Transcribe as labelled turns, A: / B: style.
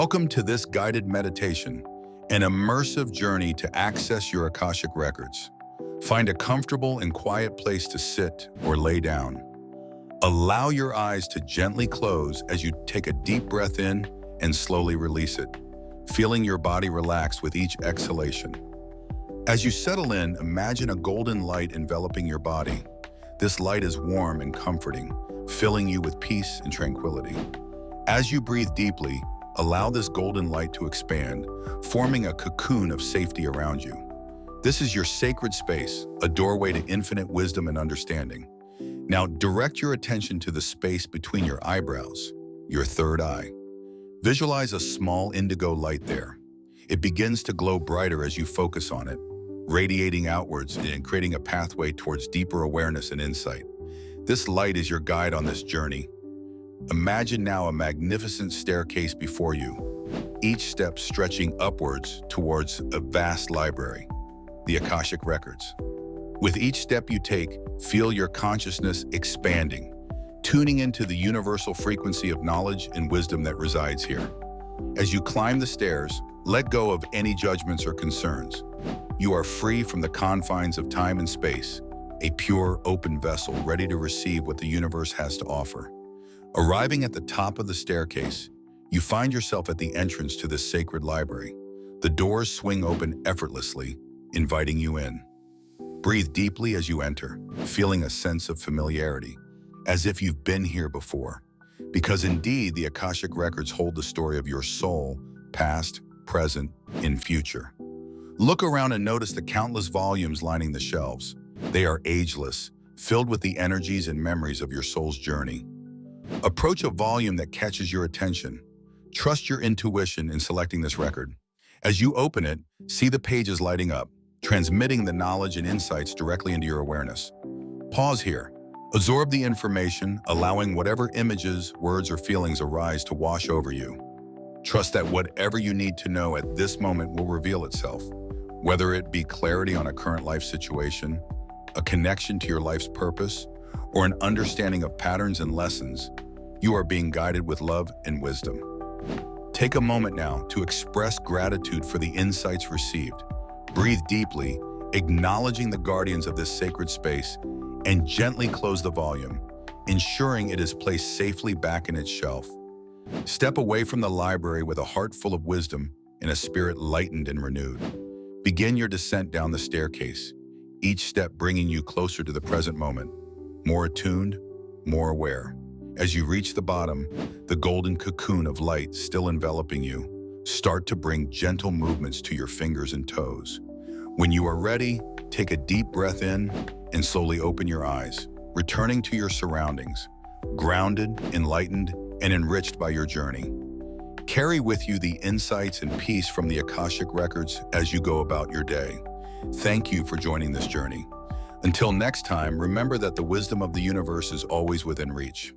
A: Welcome to this guided meditation, an immersive journey to access your Akashic Records. Find a comfortable and quiet place to sit or lay down. Allow your eyes to gently close as you take a deep breath in and slowly release it, feeling your body relax with each exhalation. As you settle in, imagine a golden light enveloping your body. This light is warm and comforting, filling you with peace and tranquility. As you breathe deeply, allow this golden light to expand, forming a cocoon of safety around you. This is your sacred space, a doorway to infinite wisdom and understanding. Now direct your attention to the space between your eyebrows, your third eye. Visualize a small indigo light there. It begins to glow brighter as you focus on it, radiating outwards and creating a pathway towards deeper awareness and insight. This light is your guide on this journey. Imagine now a magnificent staircase before you, each step stretching upwards towards a vast library, the Akashic Records. With each step you take, feel your consciousness expanding, tuning into the universal frequency of knowledge and wisdom that resides here. As you climb the stairs, let go of any judgments or concerns. You are free from the confines of time and space, a pure, open vessel ready to receive what the universe has to offer. Arriving at the top of the staircase, you find yourself at the entrance to this sacred library. The doors swing open effortlessly, inviting you in. Breathe deeply as you enter, feeling a sense of familiarity, as if you've been here before. Because indeed, the Akashic Records hold the story of your soul, past, present, and future. Look around and notice the countless volumes lining the shelves. They are ageless, filled with the energies and memories of your soul's journey. Approach a volume that catches your attention. Trust your intuition in selecting this record. As you open it, see the pages lighting up, transmitting the knowledge and insights directly into your awareness. Pause here. Absorb the information, allowing whatever images, words, or feelings arise to wash over you. Trust that whatever you need to know at this moment will reveal itself, whether it be clarity on a current life situation, a connection to your life's purpose, or an understanding of patterns and lessons. You are being guided with love and wisdom. Take a moment now to express gratitude for the insights received. Breathe deeply, acknowledging the guardians of this sacred space, and gently close the volume, ensuring it is placed safely back in its shelf. Step away from the library with a heart full of wisdom and a spirit lightened and renewed. Begin your descent down the staircase, each step bringing you closer to the present moment, more attuned, more aware. As you reach the bottom, the golden cocoon of light still enveloping you, start to bring gentle movements to your fingers and toes. When you are ready, take a deep breath in and slowly open your eyes, returning to your surroundings, grounded, enlightened, and enriched by your journey. Carry with you the insights and peace from the Akashic Records as you go about your day. Thank you for joining this journey. Until next time, remember that the wisdom of the universe is always within reach.